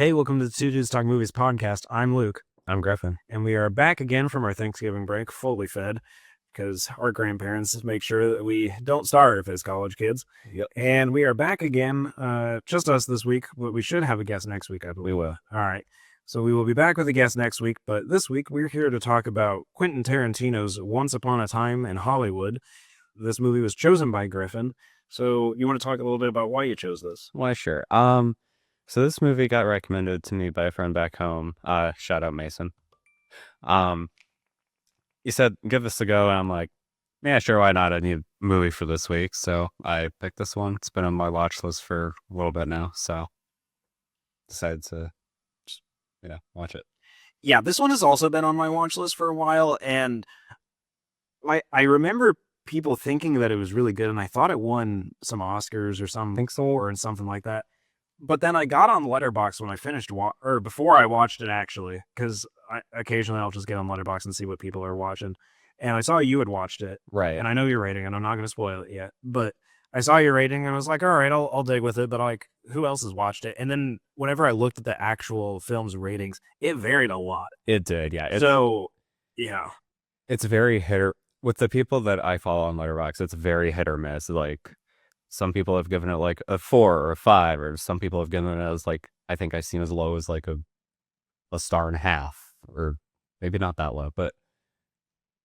Hey, welcome to the Two Dudes Talk Movies podcast. I'm Luke, I'm Griffin. and we are back again from our Thanksgiving break, fully fed, because our grandparents make sure that we don't starve as college kids. Yep. And we are back again, just us this week, but we should have a guest next week, I believe. We will. All right. So we will be back with a guest next week, but this week we're here to talk about Quentin Tarantino's Once Upon a Time in Hollywood. This movie was chosen by Griffin. So you want to talk a little bit about why you chose this? Why, sure. So this movie got recommended to me by a friend back home. Shout out Mason. He said, give this a go, and I'm like, yeah, sure, why not? I need a movie for this week. So I picked this one. It's been on my watch list for a little bit now, so decided to just, watch it. Yeah, this one has also been on my watch list for a while, and I remember people thinking that it was really good, and I thought it won some Oscars or something, Think so? or something like that. But then I got on Letterboxd when I finished, or before I watched it actually, because occasionally I'll just get on Letterboxd and see what people are watching. And I saw you had watched it, Right. and I know your rating, and I'm not going to spoil it yet. But I saw your rating, and I was like, all right, I'll dig with it. But like, who else has watched it? And then whenever I looked at the actual film's ratings, it varied a lot. It did, yeah. So, yeah. It's very with the people that I follow on Letterboxd, it's very hit or miss. Like, some people have given it like a 4 or a 5, or some people have given it as like, I think I've seen as low as like a 1.5 stars, or maybe not that low, but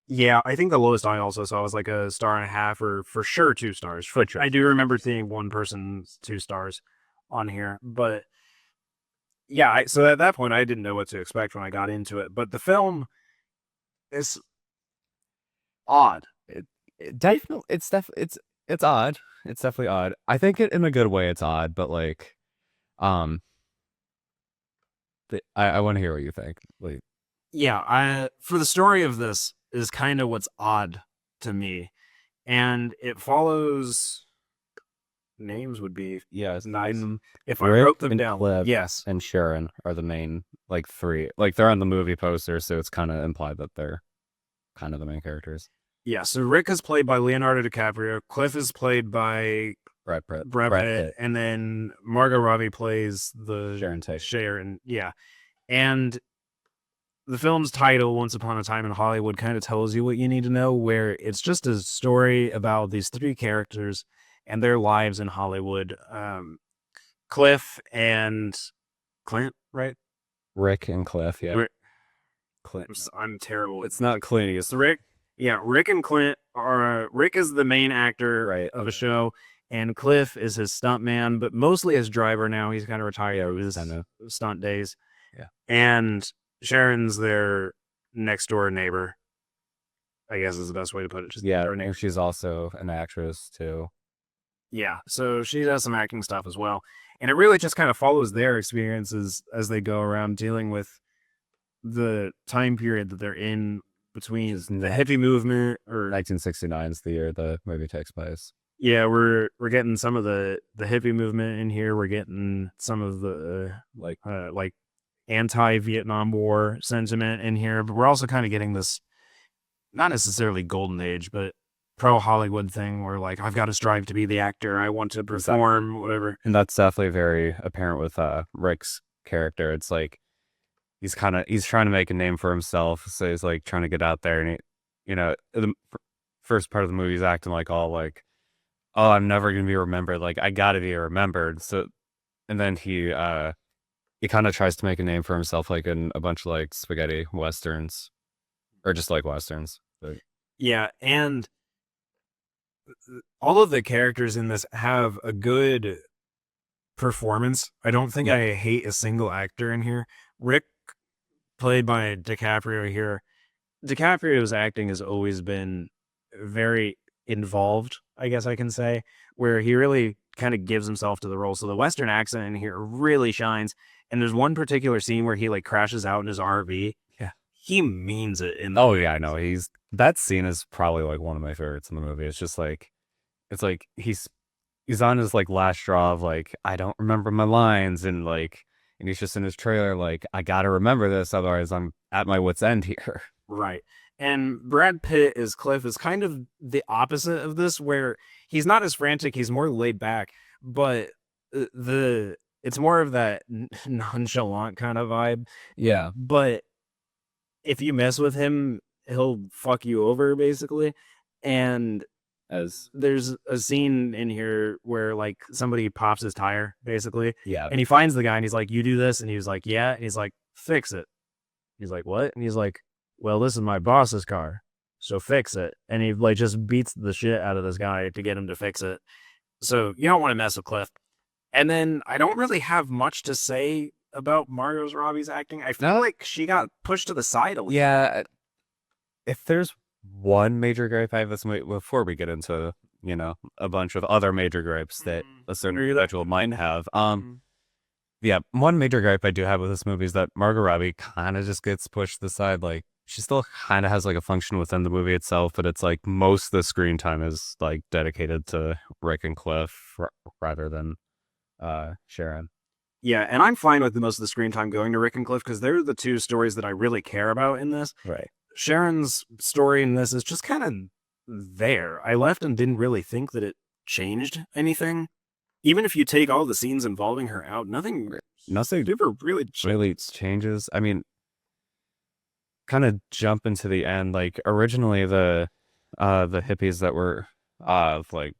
Yeah, I think the lowest I also saw was like a 1.5 stars, or for sure 2 stars. for sure. I do remember seeing one person's 2 stars on here, but yeah, so at that point I didn't know what to expect when I got into it. But the film is odd. It's odd. It's definitely odd. I think it in a good way. It's odd, but like, I want to hear what you think. Like, Yeah, for the story of this is kind of what's odd to me, and it follows. Names would be it's nice if I Rick wrote them and down. Cliff Yes, and Sharon are the main like three. Like, they're on the movie poster, so it's kind of implied that they're kind of the main characters. yeah. So Rick is played by Leonardo DiCaprio. Cliff is played by Brad Pitt. Brad Pitt, and then Margot Robbie plays the Sharon Tate. Sharon, yeah. And the film's title, Once Upon a Time in Hollywood, kind of tells you what you need to know, where it's just a story about these 3 characters and their lives in Hollywood. Cliff and Clint, right? Rick and Cliff, yeah. Clint. I'm terrible. It's not Clint. It's Rick. Yeah, Rick and Clint are. Rick is the main actor Right. of the show, and Cliff is his stuntman, but mostly his driver now. He's kind of retired Yeah, with his I know. stunt days. Yeah. And Sharon's their next door neighbor, I guess is the best way to put it. Just Yeah, their and neighbor. she's also an actress too. Yeah, so she does some acting stuff as well. And it really just kind of follows their experiences as they go around dealing with the time period that they're in between the hippie movement, or 1969 is the year the movie takes place. yeah, we're getting some of the hippie movement in here. We're getting some of the like anti-Vietnam War sentiment in here, but we're also kind of getting this not necessarily golden age, but pro Hollywood thing where like I've got to strive to be the actor, I want to perform, whatever. And that's definitely very apparent with Rick's character. It's like he's trying to make a name for himself, so he's like trying to get out there, and the first part of the movie he's acting like all like, oh, I'm never gonna be remembered, like I gotta be remembered. So, and then he kind of tries to make a name for himself like in a bunch of like spaghetti westerns, or just like westerns. But Yeah, and all of the characters in this have a good performance. I don't think I hate a single actor in here. Rick, played by DiCaprio here. DiCaprio's acting has always been very involved, I guess I can say, where he really kind of gives himself to the role. So the Western accent in here really shines. And there's one particular scene where he like crashes out in his RV. Yeah. He means it. Oh yeah, I know. That scene is probably like one of my favorites in the movie. It's just like, it's like he's on his like last straw of like, I don't remember my lines, and he's just in his trailer like, I gotta remember this, otherwise I'm at my wit's end here. Right. And Brad Pitt as Cliff is kind of the opposite of this, where he's not as frantic, he's more laid back, but the it's more of that nonchalant kind of vibe. Yeah. But if you mess with him, he'll fuck you over basically. And As there's a scene in here where like somebody pops his tire basically, yeah. and he finds the guy and he's like, "You do this?" And he's like, "Yeah." And he's like, "Fix it." He's like, "What?" And he's like, "Well, this is my boss's car, so fix it." And he like just beats the shit out of this guy to get him to fix it. So you don't want to mess with Cliff. And then I don't really have much to say about Margot Robbie's acting. I feel like she got pushed to the side a little. Yeah. If there's one major gripe I have this movie, before we get into, you know, a bunch of other major gripes that a certain individual might have, yeah, one major gripe I do have with this movie is that Margot Robbie kind of just gets pushed to the side. Like, she still kind of has like a function within the movie itself, but it's like most of the screen time is like dedicated to Rick and Cliff rather than Sharon. Yeah, and I'm fine with most of the screen time going to Rick and Cliff because they're the two stories that I really care about in this. Right. Sharon's story in this is just kind of there. I left and didn't really think that it changed anything. Even if you take all the scenes involving her out, nothing super really changes. I mean, kind of jump into the end. Like originally the hippies that were like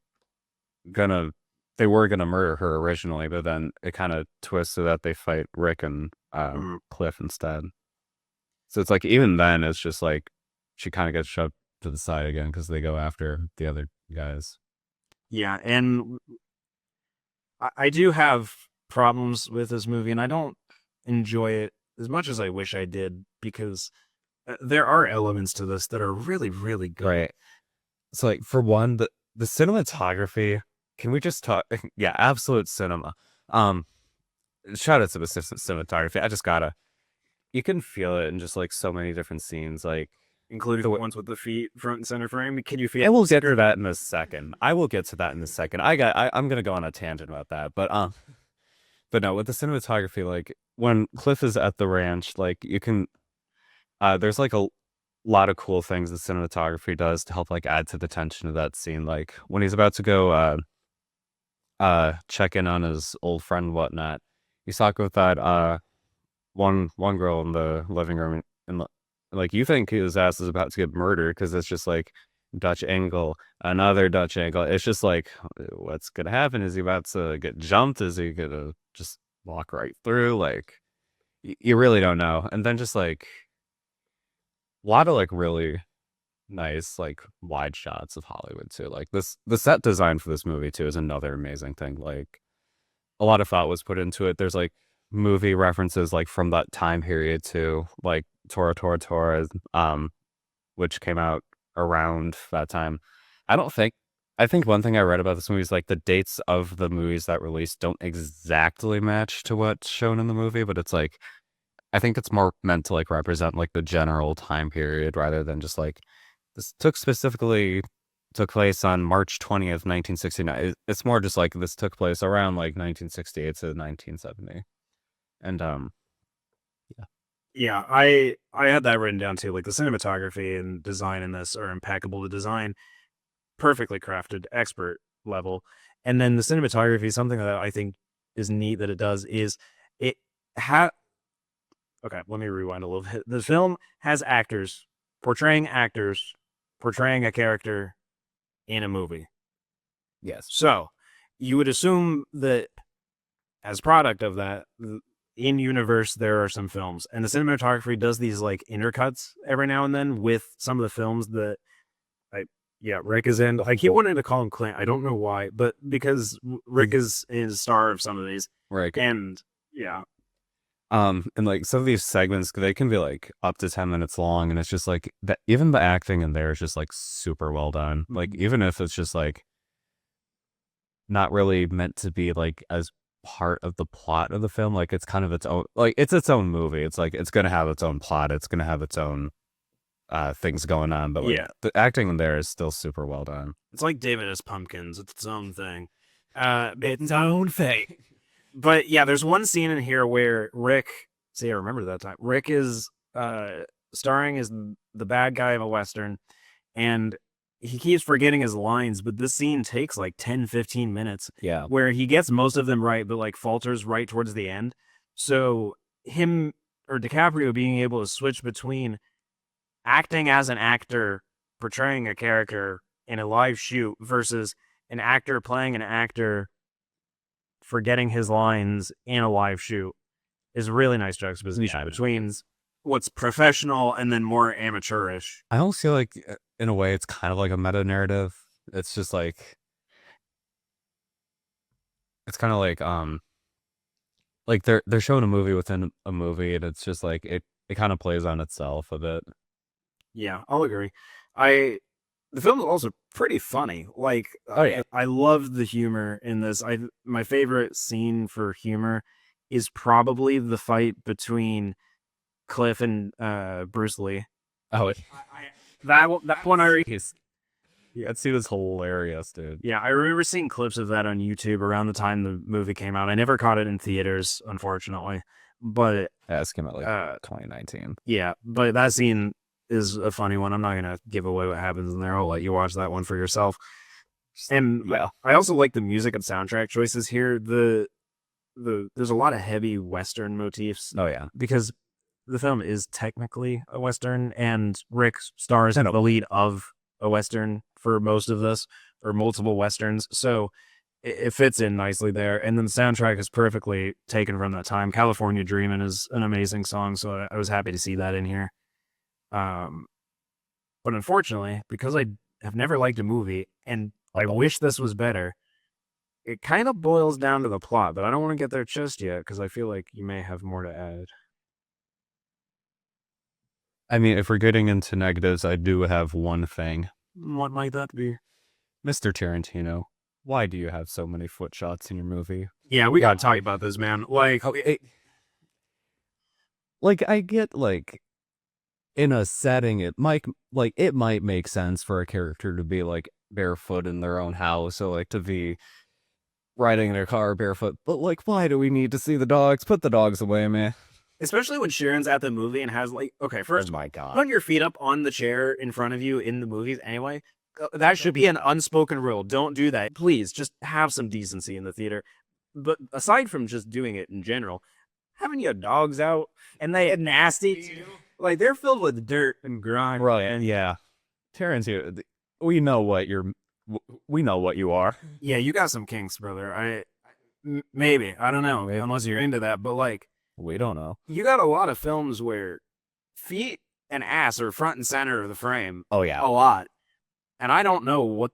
they were gonna murder her originally, but then it kind of twists so that they fight Rick and Cliff instead. So it's like even then it's just like she kind of gets shoved to the side again because they go after the other guys. Yeah, and I do have problems with this movie, and I don't enjoy it as much as I wish I did because there are elements to this that are really, really good. Right. So like for one, the cinematography. Can we just talk? Yeah, absolute cinema. Shout out to the cinematography. I just gotta. You can feel it in just like so many different scenes, like including the ones with the feet front and center frame. Can you feel? I will get to that in a second. I'm gonna go on a tangent about that, but no, with the cinematography, like when Cliff is at the ranch, like you can, there's like a lot of cool things the cinematography does to help like add to the tension of that scene. Like when he's about to go, check in on his old friend and whatnot, he's talking with that one girl in the living room, and like you think his ass is about to get murdered because it's just like Dutch angle, another Dutch angle. It's just like, what's gonna happen? Is he about to get jumped? Is he gonna just walk right through? Like you really don't know. And then just like a lot of like really nice like wide shots of Hollywood too. Like the set design for this movie too is another amazing thing. Like a lot of thought was put into it. There's like movie references like from that time period too, like Tora Tora Tora, which came out around that time. I think one thing I read about this movie is like the dates of the movies that released don't exactly match to what's shown in the movie, but it's like I think it's more meant to like represent like the general time period rather than just like this took place on March 20th, 1969. It's more just like this took place around like 1968 to 1970. And yeah, I had that written down too. Like the cinematography and design in this are impeccable. The design, perfectly crafted, expert level. And then the cinematography, something that I think is neat that it does is it okay, let me rewind a little bit. The film has actors portraying a character in a movie. yes. So you would assume that as product of that, in universe there are some films, and the cinematography does these like intercuts every now and then with some of the films that Rick is in. I keep wanting to call him Clint. I don't know why, but because Rick is star of some of these. Right. And yeah. And like some of these segments, they can be like up to 10 minutes long, and it's just like that. Even the acting in there is just like super well done. Like even if it's just like not really meant to be like as part of the plot of the film, like it's kind of its own, like it's its own movie. It's like it's gonna have its own plot. It's gonna have its own things going on, but like, the acting in there is still super well done. It's like David S. Pumpkins. It's its own thing. Its own thing. But yeah, there's one scene in here where Rick, see, I remember that time. Rick is starring as the bad guy of a Western, and he keeps forgetting his lines, but this scene takes like 10, 15 minutes. Yeah. Where he gets most of them right, but like falters right towards the end. So him or DiCaprio being able to switch between acting as an actor, portraying a character in a live shoot versus an actor playing an actor forgetting his lines in a live shoot is a really nice juxtaposition between what's professional and then more amateurish. I almost feel like, in a way, it's kind of like a meta narrative. It's just like, it's kind of like they're showing a movie within a movie, and it's just like it kind of plays on itself a bit. Yeah, I'll agree. The film is also pretty funny. Like, Oh yeah. I love the humor in this. My favorite scene for humor is probably the fight between Cliff and Bruce Lee. Oh, That one that scene was hilarious, dude. yeah, I remember seeing clips of that on YouTube around the time the movie came out. I never caught it in theaters, unfortunately. But Yeah, this came out like 2019. yeah, but that scene is a funny one. I'm not gonna give away what happens in there. I'll let you watch that one for yourself. And Yeah. I also like the music and soundtrack choices here. There's a lot of heavy Western motifs Oh yeah. because the film is technically a Western, and Rick stars in the lead of a Western for most of this, or multiple Westerns. So it fits in nicely there. And then the soundtrack is perfectly taken from that time. California Dreamin' is an amazing song, so I was happy to see that in here. But unfortunately, because I have never liked a movie and I wish this was better, it kind of boils down to the plot, but I don't want to get there just yet because I feel like you may have more to add. I mean, if we're getting into negatives, I do have one thing. What might that be? Mr. Tarantino, why do you have so many foot shots in your movie? Yeah, we gotta talk about this, man. Like, Like, I get, like, in a setting, it might make sense for a character to be, like, barefoot in their own house, or, like, to be riding their car barefoot. But, like, why do we need to see the dogs? Put the dogs away, man. especially when Sharon's at the movie and has like, okay, first, Oh my God. put your feet up on the chair in front of you in the movies anyway. That should be an unspoken rule. Don't do that. Please, just have some decency in the theater. But aside from just doing it in general, having your dogs out and they nasty too. Like they're filled with dirt and grime. Right, and yeah. Tarantino, we know what you are. Yeah, you got some kinks, brother. Maybe I don't know, unless you're into that. But like, We don't know. you got a lot of films where feet and ass are front and center of the frame Oh yeah. a lot, and I don't know what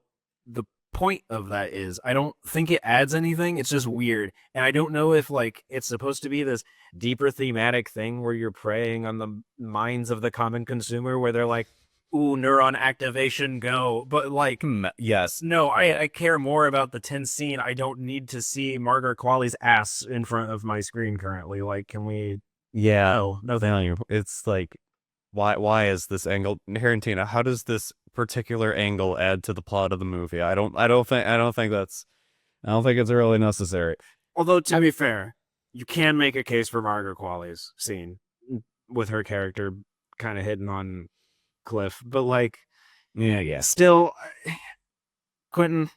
the point of that is. I don't think it adds anything. It's just weird, and I don't know if like it's supposed to be this deeper thematic thing where you're preying on the minds of the common consumer, where they're like, "Ooh, neuron activation, go!" But like, Yes. no, I care more about the tense scene. I don't need to see Margaret Qualley's ass in front of my screen currently. Like, can we? Yeah. No, thank you. It's like, why is this angle, Tarantino? How does this particular angle add to the plot of the movie? I don't think it's really necessary. Although to be fair, you can make a case for Margaret Qualley's scene with her character kind of hidden on Cliff, but like, Yeah. still, Quentin,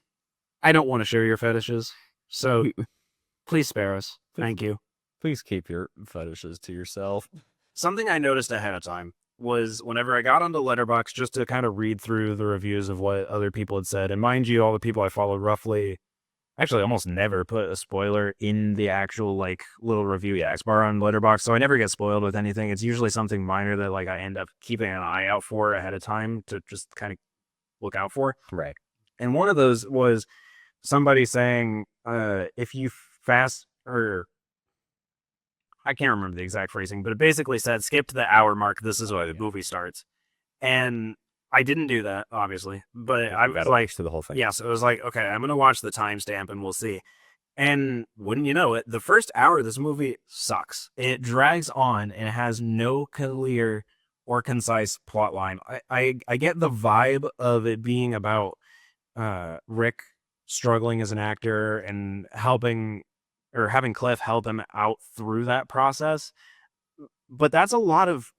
I don't want to share your fetishes, so please spare us. Thank you. Please keep your fetishes to yourself. Something I noticed ahead of time was whenever I got onto Letterboxd just to kind of read through the reviews of what other people had said, and mind you, all the people I followed roughly, actually almost never put a spoiler in the actual like little review bar on Letterboxd, so I never get spoiled with anything. It's usually something minor that like I end up keeping an eye out for ahead of time to just kind of look out for. Right. And one of those was somebody saying, if you fast or I can't remember the exact phrasing, but it basically said, skip to the hour mark. This is why the movie starts. And I didn't do that, obviously, but I was like, to the whole thing. yeah, so it was like, okay, I'm going to watch the timestamp and we'll see. And wouldn't you know it, the first hour of this movie sucks. It drags on and it has no clear or concise plot line. I get the vibe of it being about Rick struggling as an actor and helping or having Cliff help him out through that process. But that's a lot of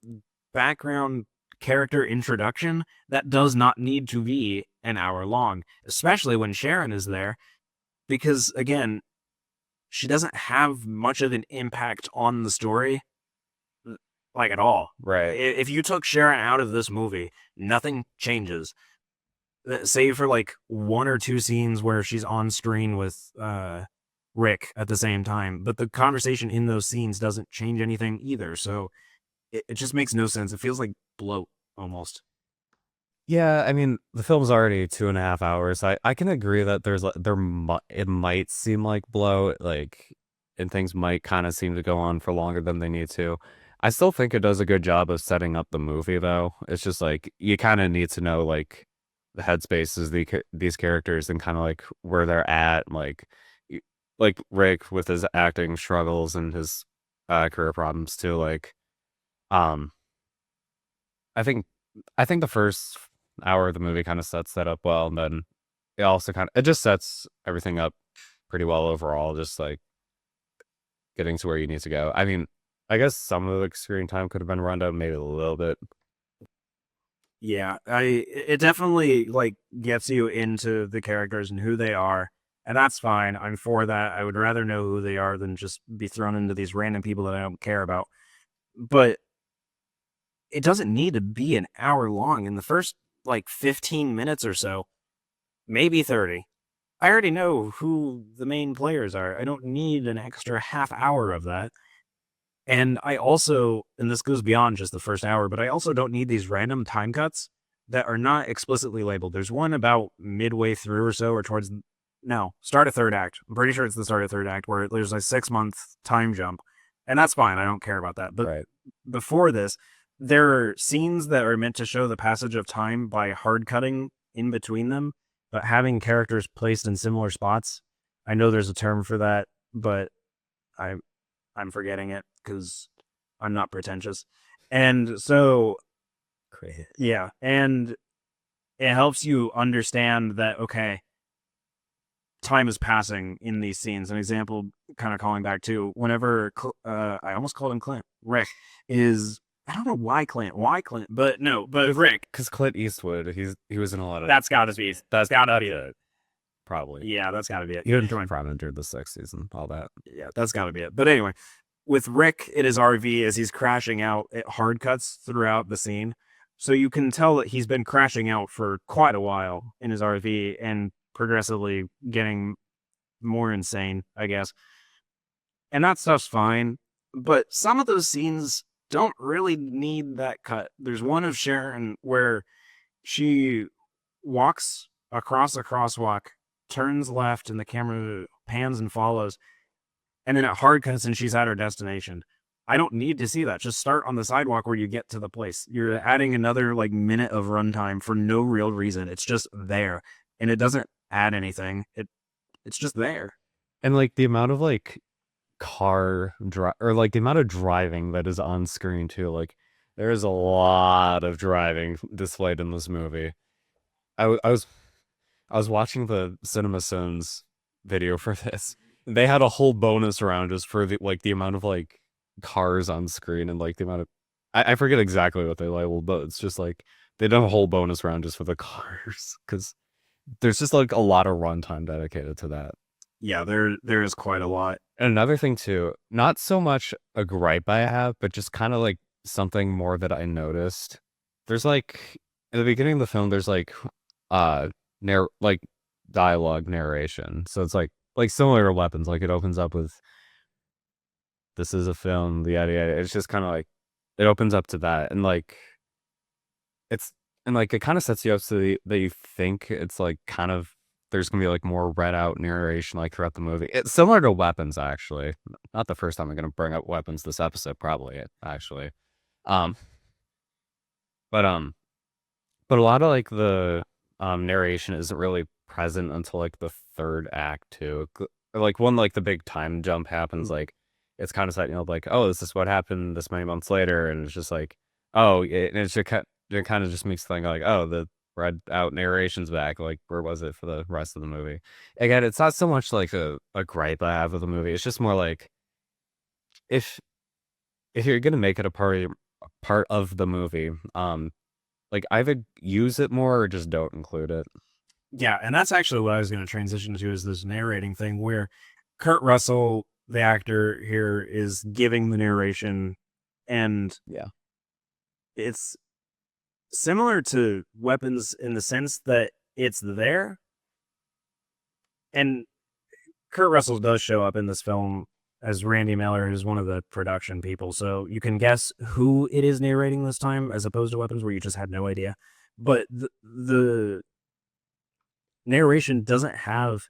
background character introduction that does not need to be an hour long, especially when Sharon is there, because again, she doesn't have much of an impact on the story, like at all. Right. If you took Sharon out of this movie, nothing changes, save for like one or two scenes where she's on screen with Rick at the same time. But the conversation in those scenes doesn't change anything either. So it just makes no sense. It feels like bloat almost. Yeah, I mean, the film's already 2.5 hours. I can agree that it might seem like blow, like, and things might kind of seem to go on for longer than they need to. I still think it does a good job of setting up the movie, though. It's just like you kind of need to know like the headspaces these characters and kind of like where they're at, like Rick with his acting struggles and his career problems too. Like, um, I think I think the first hour of the movie kind of sets that up well, and then it just sets everything up pretty well overall, just like getting to where you need to go. I mean, I guess some of the screen time could have been run down maybe a little bit. Yeah, it definitely like gets you into the characters and who they are, and that's fine. I'm for that. I would rather know who they are than just be thrown into these random people that I don't care about. But it doesn't need to be an hour long. In the first like 15 minutes or so, maybe 30, I already know who the main players are. I don't need an extra half hour of that. And I also, and this goes beyond just the first hour, but I also don't need these random time cuts that are not explicitly labeled. There's one about midway through or so, or towards, no, start of third act. I'm pretty sure it's the start of third act where there's a 6 month time jump. And that's fine. I don't care about that. But Right. before this, there are scenes that are meant to show the passage of time by hard cutting in between them, but having characters placed in similar spots. I know there's a term for that, but I I'm forgetting it because I'm not pretentious. And so, Great. yeah, and it helps you understand that, okay, time is passing in these scenes. An example, kind of calling back to whenever, I almost called him Clint, Rick, is, I don't know why Clint, but no, but Rick. Because Clint Eastwood, he was in a lot of That's gotta be, that's gotta be it. probably. Yeah, that's gotta be it. Even Prime entered the 60s and all that. Yeah, that's gotta be it. But anyway, with Rick in his RV as he's crashing out, it hard cuts throughout the scene. So you can tell that he's been crashing out for quite a while in his RV and progressively getting more insane, I guess. And that stuff's fine. But some of those scenes don't really need that cut. There's one of Sharon where she walks across a crosswalk, turns left, and the camera pans and follows, and then it hard cuts and she's at her destination. I don't need to see that. Just start on the sidewalk where you get to the place. You're adding another like minute of runtime for no real reason. It's just there, and it doesn't add anything. It's just there. And like the amount of like or like the amount of driving that is on screen too. Like there is a lot of driving displayed in this movie. I was watching the CinemaSins video for this. They had a whole bonus round just for the amount of like cars on screen and like the amount of I forget exactly what they labeled, but it's just like they did a whole bonus round just for the cars because there's just like a lot of runtime dedicated to that. Yeah, there is quite a lot. And another thing too, not so much a gripe I have, but just kind of like something more that I noticed. There's like in the beginning of the film, there's uh like dialogue narration. So it's like similar to Weapons. Like it opens up with this is a film, the yada yada. It's just kind of like it opens up to that, and like it's and like it kind of sets you up so that you think it's like kind of there's gonna be like more read out narration like throughout the movie. It's similar to Weapons, actually. Not the first time I'm gonna bring up Weapons this episode, probably actually. Um, but but a lot of like the narration isn't really present until like the third act too. Like when like the big time jump happens, like it's kind of setting up like, oh, this is what happened this many months later, and it's just like, oh, and it kind of just makes you think like, oh, the read out narration's back. Like, where was it for the rest of the movie? Again, it's not so much like a gripe I have of the movie. It's just more like if if you're gonna make it a part of the movie, like either use it more or just don't include it. Yeah, and that's actually what I was going to transition to is this narrating thing where Kurt Russell, the actor here, is giving the narration, and Yeah. it's similar to Weapons in the sense that it's there, and Kurt Russell does show up in this film as Randy Miller, who's one of the production people, so you can guess who it is narrating this time, as opposed to Weapons, where you just had no idea. But the narration doesn't have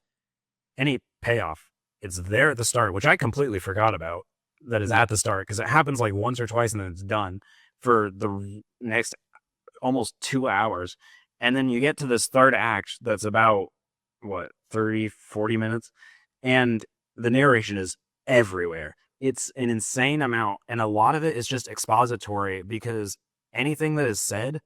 any payoff. It's there at the start, which I completely forgot about that is at the start because it happens like once or twice and then it's done for the next almost 2 hours. And then you get to this third act that's about, what, 30, 40 minutes? And the narration is everywhere. It's an insane amount. And a lot of it is just expository because anything that is said,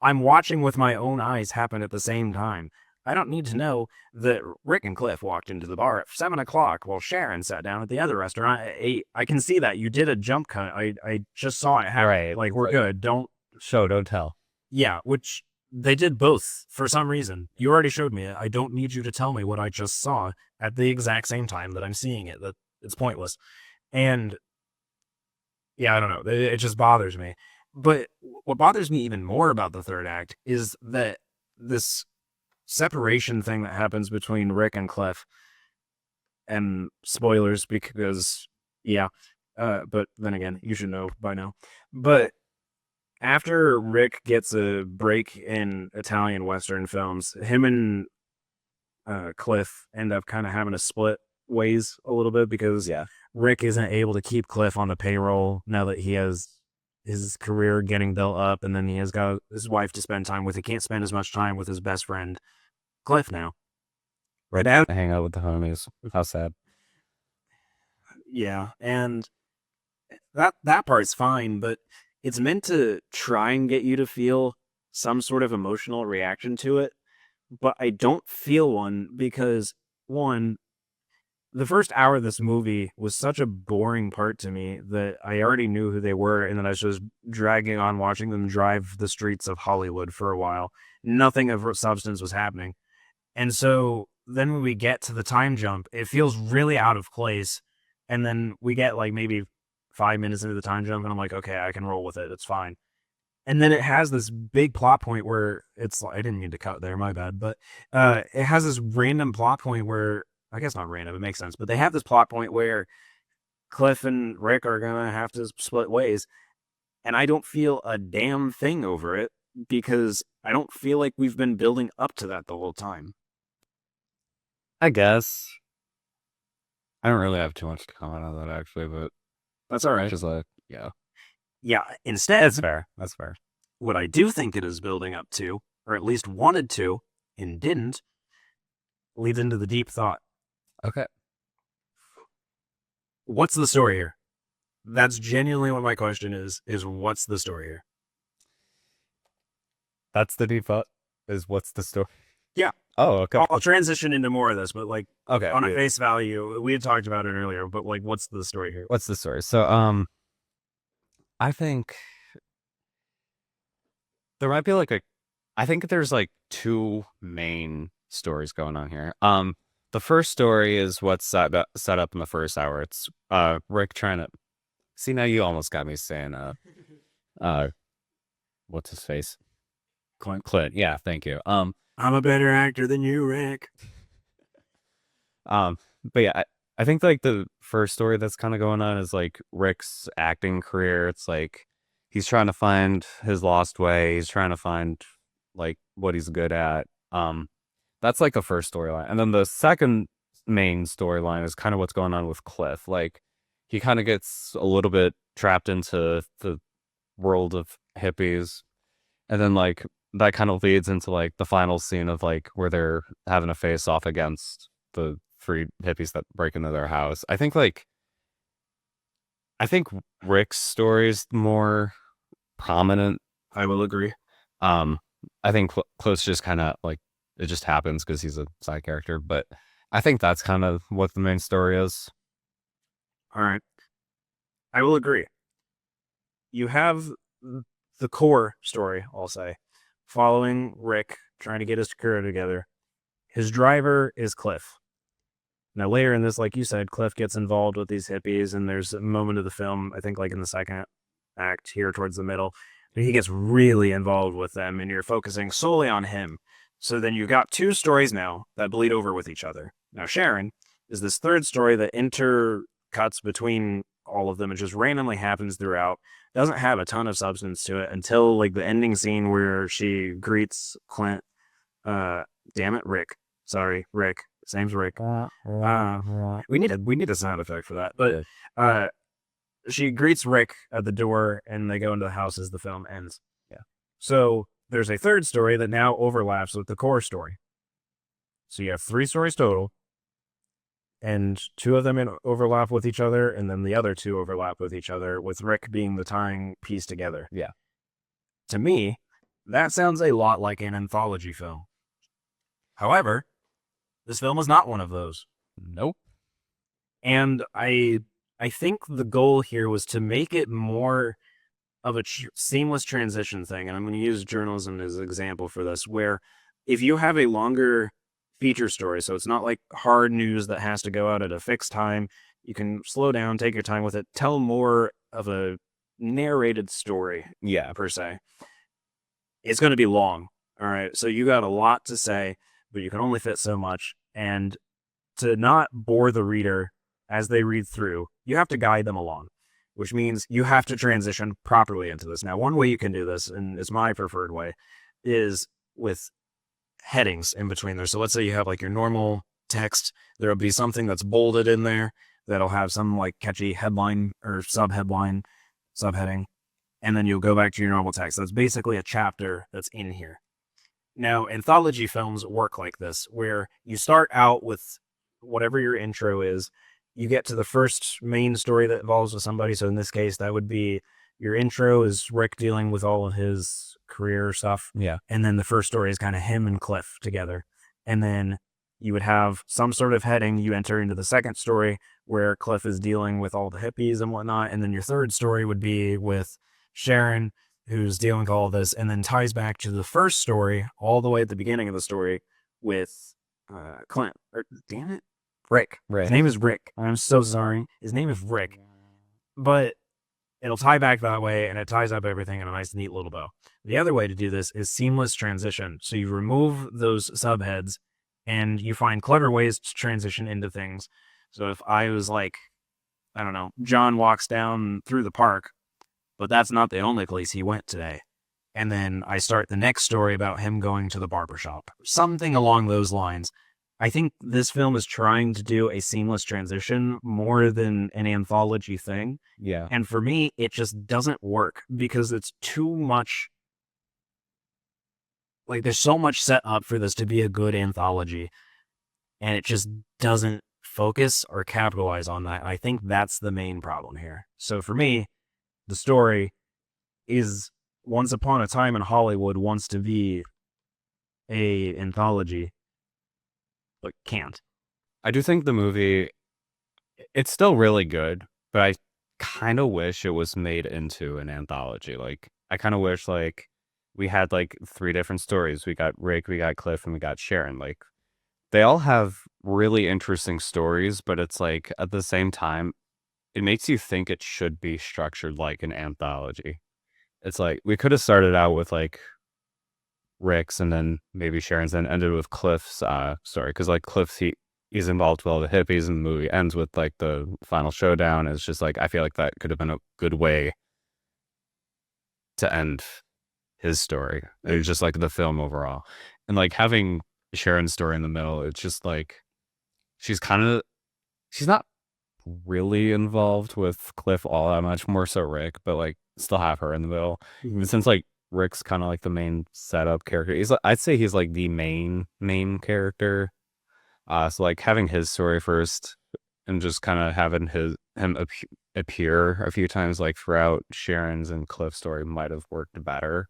I'm watching with my own eyes happen at the same time. I don't need to know that Rick and Cliff walked into the bar at 7 o'clock while Sharon sat down at the other restaurant at 8. I can see that. You did a jump cut. I just saw it happen. Right. Like, we're good. Don't. Show, don't tell. Yeah, which they did both for some reason. You already showed me it. I don't need you to tell me what I just saw at the exact same time that I'm seeing it. That it's pointless. And yeah, I don't know. It just bothers me. But what bothers me even more about the third act is that this separation thing that happens between Rick and Cliff, and spoilers because, yeah, but then again, you should know by now. But after Rick gets a break in Italian Western films, him and Cliff end up kind of having to split ways a little bit because Yeah. Rick isn't able to keep Cliff on the payroll now that he has his career getting built up, and then he has got his wife to spend time with. He can't spend as much time with his best friend, Cliff, now. Right out. Hang out with the homies. How sad. Yeah, and that part's fine, but it's meant to try and get you to feel some sort of emotional reaction to it, but I don't feel one because, one, the first hour of this movie was such a boring part to me that I already knew who they were, and then I was just dragging on watching them drive the streets of Hollywood for a while. Nothing of substance was happening. And so then when we get to the time jump, it feels really out of place. And then we get like maybe 5 minutes into the time jump, and I'm like, okay, I can roll with it. It's fine. And then it has this big plot point where it's like, I didn't mean to cut there, my bad, but it has this random plot point where, I guess not random, it makes sense, but they have this plot point where Cliff and Rick are going to have to split ways. And I don't feel a damn thing over it because I don't feel like we've been building up to that the whole time. I guess. I don't really have too much to comment on that actually, but That's all right. just like, yeah. Yeah, instead, That's fair. That's fair. what I do think it is building up to, or at least wanted to, and didn't, leads into the deep thought. Okay. What's the story here? That's genuinely what my question is what's the story here? That's the default. Is what's the story? Yeah. Oh, okay. I'll transition into more of this, but like Okay. on a face value, we had talked about it earlier, but like what's the story here? What's the story? So, I think there might be like I think there's like two main stories going on here. The first story is what's set up in the first hour. It's Rick trying to see, now you almost got me saying what's his face? Clint. Yeah, thank you. I'm a better actor than you, Rick. But yeah, I think like the first story that's kind of going on is like Rick's acting career. It's like he's trying to find his lost way. He's trying to find like what he's good at. That's like the first storyline. And then the second main storyline is kind of what's going on with Cliff. Like he kind of gets a little bit trapped into the world of hippies. And then like that kind of leads into like the final scene of like where they're having a face off against the three hippies that break into their house. I think Rick's story is more prominent. I will agree. I think Cliff's just kind of like, it just happens because he's a side character, but I think that's kind of what the main story is. All right. I will agree. You have the core story, I'll say, following Rick trying to get his crew together. His driver is Cliff. Now, later in this, like you said, Cliff gets involved with these hippies, and there's a moment of the film, I think, like in the second act here towards the middle, he gets really involved with them, and you're focusing solely on him. So then you've got two stories now that bleed over with each other. Now, Sharon is this third story that intercuts between all of them and just randomly happens throughout. Doesn't have a ton of substance to it until like the ending scene where she greets Clint. Damn it, Rick. Sorry, Rick. His name's Rick. We need a sound effect for that. But she greets Rick at the door, and they go into the house as the film ends. Yeah. So there's a third story that now overlaps with the core story. So you have 3 stories total, and 2 of them overlap with each other, and then the other 2 overlap with each other, with Rick being the tying piece together. Yeah. To me, that sounds a lot like an anthology film. However, this film is not one of those. Nope. And I think the goal here was to make it more of a seamless transition thing. And I'm going to use journalism as an example for this, where if you have a longer feature story, so it's not like hard news that has to go out at a fixed time, you can slow down, take your time with it, tell more of a narrated story, per se. It's going to be long. All right. So you got a lot to say, but you can only fit so much. And to not bore the reader as they read through, you have to guide them along, which means you have to transition properly into this. Now, one way you can do this, and it's my preferred way, is with headings in between there. So let's say you have like your normal text. There'll be something that's bolded in there that'll have some like catchy headline or subheadline, subheading, and then you'll go back to your normal text. That's basically a chapter that's in here. Now, anthology films work like this, where you start out with whatever your intro is. You get to the first main story that involves with somebody. So in this case, that would be your intro is Rick dealing with all of his career stuff. Yeah. And then the first story is kind of him and Cliff together. And then you would have some sort of heading. You enter into the second story where Cliff is dealing with all the hippies and whatnot. And then your third story would be with Sharon, who's dealing with all this, and then ties back to the first story all the way at the beginning of the story with Clint. Or, damn it, Rick. His name is Rick. I'm so sorry. His name is Rick. But it'll tie back that way, and it ties up everything in a nice, neat little bow. The other way to do this is seamless transition. So you remove those subheads, and you find clever ways to transition into things. So if I was like, I don't know, John walks down through the park, but that's not the only place he went today. And then I start the next story about him going to the barbershop. Something along those lines. I think this film is trying to do a seamless transition more than an anthology thing. Yeah. And for me, it just doesn't work because it's too much. Like, there's so much set up for this to be a good anthology, and it just doesn't focus or capitalize on that. I think that's the main problem here. So for me, the story is Once Upon a Time in Hollywood wants to be a anthology, but can't. I do think the movie, it's still really good, but I kind of wish it was made into an anthology. Like, I kind of wish, like, we had, like, 3 different stories. We got Rick, we got Cliff, and we got Sharon. Like, they all have really interesting stories, but it's, like, at the same time, it makes you think it should be structured like an anthology. It's like, we could have started out with, like, Rick's and then maybe Sharon's and ended with Cliff's story. Because, like, Cliff's, he's involved with all the hippies, and the movie ends with, like, the final showdown. It's just, like, I feel like that could have been a good way to end his story. It was just, like, the film overall. And, like, having Sharon's story in the middle, it's just, like, she's not really involved with Cliff all that much, more so Rick, but, like, still have her in the middle. And since, like, Rick's kind of like the main setup character, I'd say he's like the main character. So, like, having his story first and just kind of having him appear a few times, like, throughout Sharon's and Cliff's story might have worked better.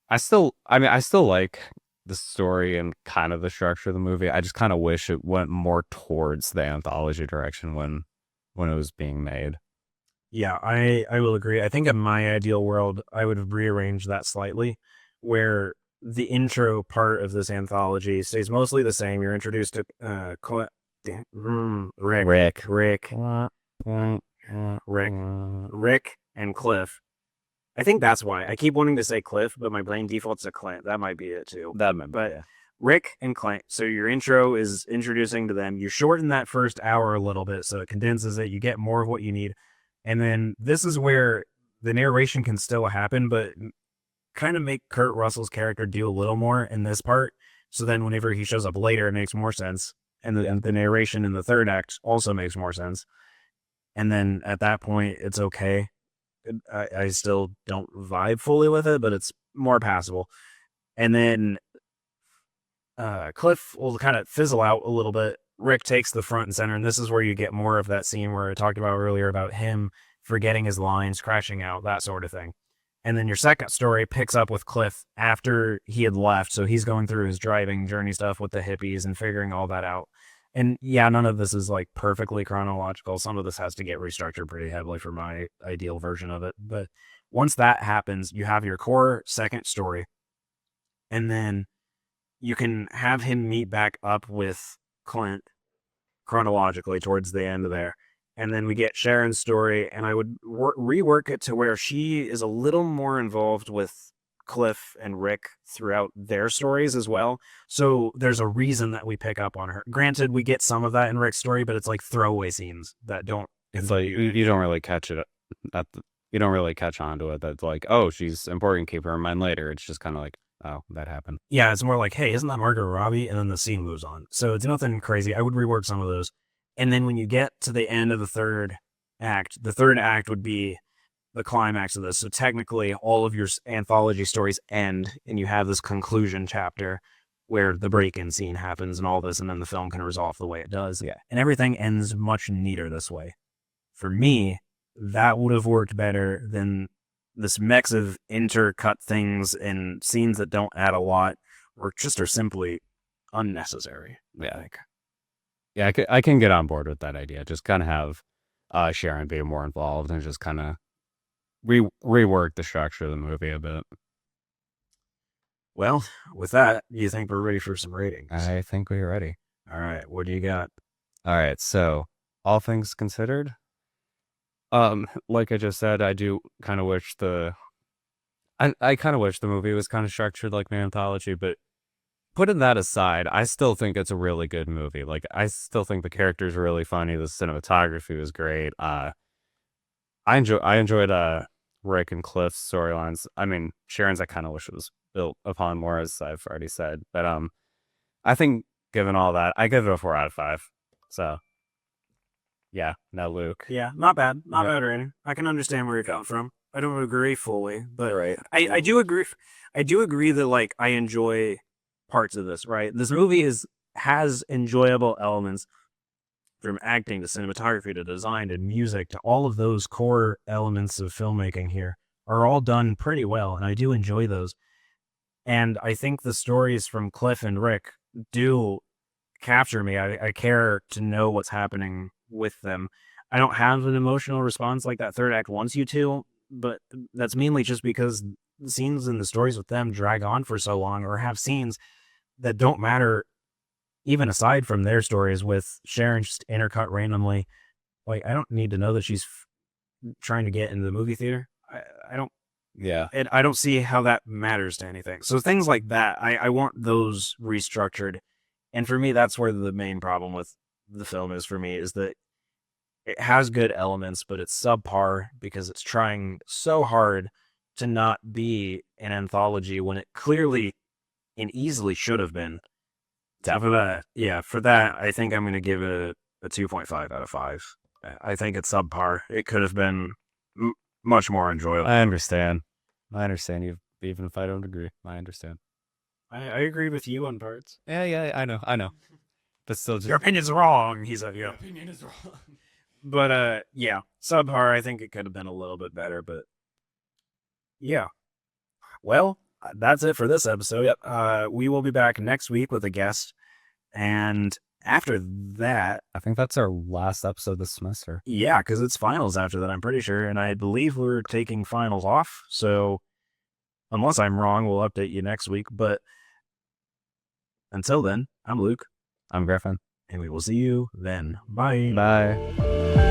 I still like the story and kind of the structure of the movie. I just kind of wish it went more towards the anthology direction when it was being made. Yeah, I will agree. I think in my ideal world, I would rearrange that slightly, where the intro part of this anthology stays mostly the same. You're introduced to Rick, and Cliff. I think that's why. I keep wanting to say Cliff, but my brain defaults to Clint. That might be it too. That might be, But yeah. Rick and Clint. So your intro is introducing to them. You shorten that first hour a little bit so it condenses it. You get more of what you need. And then this is where the narration can still happen, but kind of make Kurt Russell's character do a little more in this part. So then whenever he shows up later, it makes more sense. And the narration in the third act also makes more sense. And then at that point, it's okay. I still don't vibe fully with it, but it's more passable. And then Cliff will kind of fizzle out a little bit. Rick takes the front and center, and this is where you get more of that scene where I talked about earlier about him forgetting his lines, crashing out, that sort of thing. And then your second story picks up with Cliff after he had left, so he's going through his driving journey stuff with the hippies and figuring all that out. And yeah, none of this is like perfectly chronological. Some of this has to get restructured pretty heavily for my ideal version of it. But once that happens, you have your core second story. And then you can have him meet back up with Clint chronologically towards the end of there. And then we get Sharon's story, and I would rework it to where she is a little more involved with Cliff and Rick throughout their stories as well. So there's a reason that we pick up on her. Granted, we get some of that in Rick's story, but it's like throwaway scenes that don't. It's like you don't really catch it you don't really catch on to it. That's like, oh, she's important. Keep her in mind later. It's just kind of like, oh, that happened. Yeah, it's more like, hey, isn't that Margot Robbie? And then the scene moves on. So it's nothing crazy. I would rework some of those. And then when you get to the end of the third act would be the climax of this. So technically, all of your anthology stories end, and you have this conclusion chapter where the break-in scene happens and all this, and then the film can resolve the way it does. Yeah. And everything ends much neater this way. For me, that would have worked better than this mix of intercut things and scenes that don't add a lot or just are simply unnecessary. Yeah. Yeah, I can get on board with that idea. Just kind of have Sharon be more involved and just kind of rework the structure of the movie a bit. Well, with that, you think we're ready for some ratings? I think we're ready. All right, what do you got? All right, so all things considered, like I just said, I do kind of wish I kind of wish the movie was kind of structured like an anthology, but putting that aside, I still think it's a really good movie. Like, I still think the characters are really funny. The cinematography was great. I enjoyed Rick and Cliff's storylines. I mean, Sharon's I kind of wish it was built upon more, as I've already said. But I think given all that, I give it a 4 out of 5. So yeah, now Luke. Yeah, not bad. Not Yeah. bad rating. I can understand where you're coming from. I don't agree fully, but Right. I do agree. I do agree that like I enjoy parts of this. Right, this movie has enjoyable elements from acting to cinematography to design to music to all of those core elements of filmmaking here are all done pretty well, and I do enjoy those. And I think the stories from Cliff and Rick do capture me. I care to know what's happening with them. I don't have an emotional response like that third act wants you to, but that's mainly just because the scenes and the stories with them drag on for so long or have scenes that don't matter even aside from their stories with Sharon just intercut randomly. Like, I don't need to know that she's trying to get into the movie theater. I don't. Yeah. And I don't see how that matters to anything. So things like that, I want those restructured. And for me, that's where the main problem with the film is for me, is that it has good elements, but it's subpar because it's trying so hard to not be an anthology when it clearly and easily should have been. For that, I think I'm going to give it a 2.5 out of 5. I think it's subpar. It could have been much more enjoyable. I understand. You, even if I don't agree, I understand. I agree with you on parts. Yeah, I know. But still, just Your opinion's wrong. He said, your opinion is wrong. But yeah, subpar. I think it could have been a little bit better, but yeah. Well, that's it for this episode. Yep. We will be back next week with a guest, and after that, I think that's our last episode this semester. yeah, because it's finals after that, I'm pretty sure. And I believe we're taking finals off. So unless I'm wrong, we'll update you next week. But until then, I'm Luke. I'm Griffin. And we will see you then. Bye. Bye.